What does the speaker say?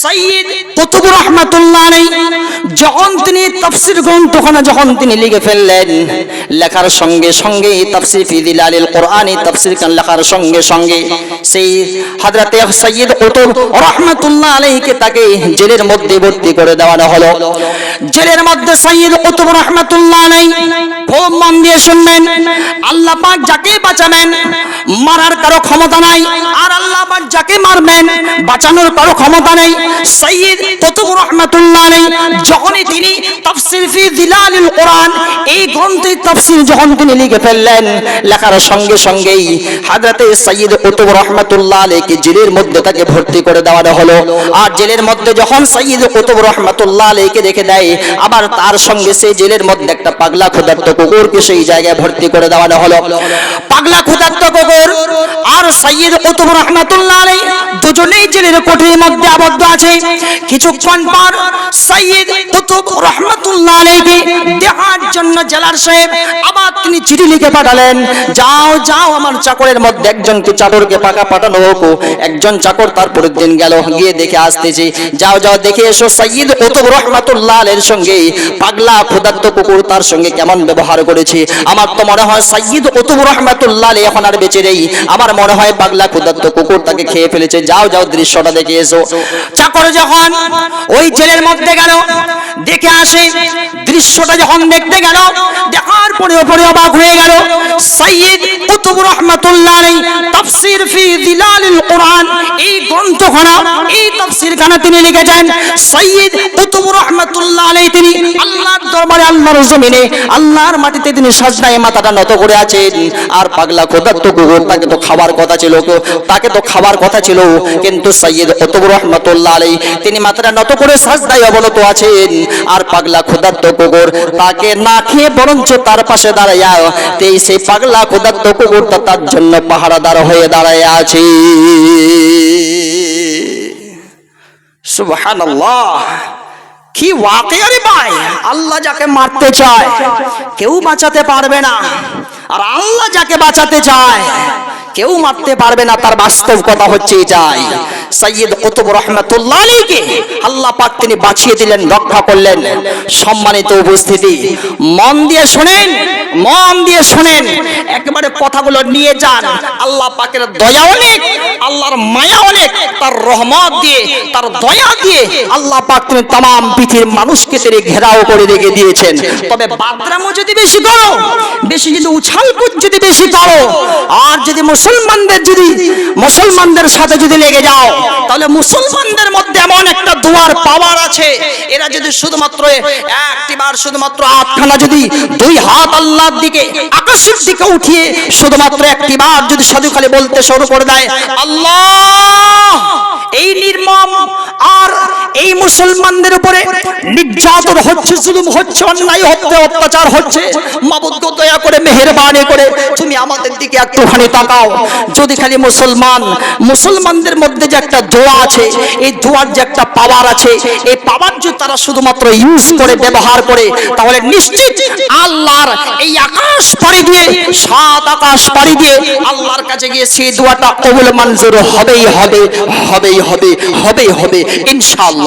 সাইয়্যিদ কুতুব রাহমাতুল্লাহ আলাইহি যখন তিনি তাফসীর গ্রন্থখানা যখন তিনি লিখে ফেললেন, লেখার সঙ্গে সঙ্গে তাফসীর ফি দিলালিল কোরআন তাফসীর কান লেখার সঙ্গে সঙ্গে সেই হযরতে সাইয়্যিদ কুতুব রাহমাতুল্লাহ আলাইহিকে তাকে জেলের মধ্যে ভর্তি করে দেওয়া হলো। জেলের মধ্যে সাইয়্যিদ কুতুব রাহমাতুল্লাহ আলাইহি খুব মন দিয়ে শুনবেন, আল্লাহ পাক যাকে বাঁচাবেন মারার কারো ক্ষমতা নাই, আর আল্লাহ পাক যাকে মারবেন বাঁচানোর কারো ক্ষমতা নেই। সাইয়্যিদ কুতুব রাহমাতুল্লাহ আলাইহি যখনই তিনি তাফসীর ফি দিলালিল কোরআন এই গ্রন্থের তাফসীর যখন তিনি লিখে ফেললেন, লেখার সঙ্গে সঙ্গেই হযরতে সাইয়্যিদ কুতুব রাহমাতুল্লাহ আলাইহিকে জেলের মধ্যে তাকে ভর্তি করে দেওয়া হলো। আর জেলের মধ্যে যখন সাইয়্যিদ কুতুব রাহমাতুল্লাহ আলাইহিকে রেখে দেয়, আবার তার সঙ্গে সেই জেলের মধ্যে একটা পাগলা ক্ষুধার্ত কুকুরকে সেই জায়গায় ভর্তি করে দেওয়া হলো। পাগলা ক্ষুধার্ত কুকুর আর সাইয়্যিদ কুতুব রাহমাতুল্লাহ আলাইহি দুজনেই জেলের কোঠরির মধ্যে আবদ্ধ আছে। কিছুক্ষণ পর সাইয়্যিদ কুতুব রাহমাতুল্লাহ আলাইহি দেখার জন্য জেলার সাহেব আবার তিনি চিঠি লিখে পাঠালেন, যাও যাও আমার চাকরের মধ্যে একজনকে চাকরকে পাঠানো হোক। একজন চাকর তারপরের দিন গেল, গিয়ে দেখে আসতেছে, যাও যাও দেখে এসো সাইয়্যিদ কুতুব রাহমাতুল্লাহ আলাইহির সঙ্গে পাগলা ক্ষুধার্ত কুকুর তার সঙ্গে কেমন ব্যবহার করেছে। আমার তো মনে হয় সাইয়্যিদ কুতুব রাহমাতুল্লাহ আলাইহি এখন আর বেঁচে নেই, আমার মনে হয় পাগলা ক্ষুধার্ত কুকুর তাকে খেয়ে ফেলেছে। যাও যাও দৃশ্যটা দেখে এসো। চাকর যখন ওই জেলের মধ্যে গেল, দেখে আসে, দৃশ্যটা যখন দেখতে গেল, দেখার পরে অবাক হয়ে গেল। সাইয়্যিদ কুতুব রাহমাতুল্লাহ আলাইহি তাফসীর ফি দিলালিল কোরআন এই গ্রন্থখানা এই তাফসীরখানা তিনি লিখেছেন। সাইয়্যিদ কুতুব রাহমাতুল্লাহ আলাইহি তিনি আল্লাহর দরবারে আল্লাহর জমিনে আল্লাহর মাটিতে তিনি সাজদায় মাথাটা নত করে আছেন। আর পাগলা ক্ষুধার্ত কুকুর তাকে তো খাবার কথা ছিল, কিন্তু সাইয়্যিদ কুতুব রাহমাতুল্লাহ আলাইহি তিনি মাথাটা নত করে সাজদায় অবনত আছেন। আর পাগলা ক্ষুধার্ত কুকুর তাকে না খেয়ে বরঞ্চ তার পাশে দাঁড়াইয়া সেই পাগলা ক্ষুধার্ত কুকুরটা তার জন্য পাহারাদার হয়ে দাঁড়ায় আছে। সুবহানাল্লাহ, কি ওয়াকিয়া রে ভাই! আল্লাহ যাকে মারতে চায় কেউ বাঁচাতে পারবে না, আর আল্লাহ যাকে বাঁচাতে চায় কেউ মারতে পারবে না। তার বাস্তব কথা হচ্ছে এটাই। সাইয়্যিদ কুতুব রাহমাতুল্লাহ আলাইহিকে আল্লাহ পাক তিনি বাঁচিয়ে দিলেন, রক্ষা করলেন। সম্মানিত উপস্থিতি, মন দিয়ে শুনেন, একেবারে কথাগুলো নিয়ে যান। আল্লাহ পাকের দয়া অনেক, আল্লাহর মায়া অনেক, তার রহমত দিয়ে তার দয়া দিয়ে আল্লাহ পাক তিনি तमाम পৃথিবীর মানুষকে তিনি ঘেরাও করে রেখে দিয়েছেন। তবে বাদরামো যদি বেশি করো, বেশি যদি উছালকুদ যদি বেশি করো, আর যদি মুসলমানদের সাথে যদি লেগে যাও, তাহলে মুসলমানদের মধ্যে এমন একটা দুয়ার পাওয়ার আছে। এরা যদি শুধুমাত্র একটিবার শুধুমাত্র আটখানা যদি দুই হাত আল্লাহর দিকে আকাশের দিকে উঠিয়ে শুধুমাত্র একটিবার যদি সাধুখালি বলতে শুরু করে দেয়, আল্লাহ, এই নির্মম আর এই মুসলমানদের উপরে নির্যাতন হচ্ছে, জুলুম হচ্ছে, অন্যায় হচ্ছে, অত্যাচার হচ্ছে, মাবুদ গো দয়া করে মেহেরবানি করে তুমি আমাদের দিকে একটুখানি তাকাও। যদি খালি মুসলমানদের মধ্যে যে একটা দোয়া আছে, এই দোয়ার যে একটা পাওয়ার আছে, এই পাওয়ার যদি তারা শুধুমাত্র ইউজ করে ব্যবহার করে, তাহলে নিশ্চিত আল্লাহর এই আকাশ পাড়ি দিয়ে, সাত আকাশ পাড়ি দিয়ে আল্লাহর কাছে গিয়ে সেই দোয়াটা কবুল মঞ্জুর হবেই হবে ইনশাআল্লাহ।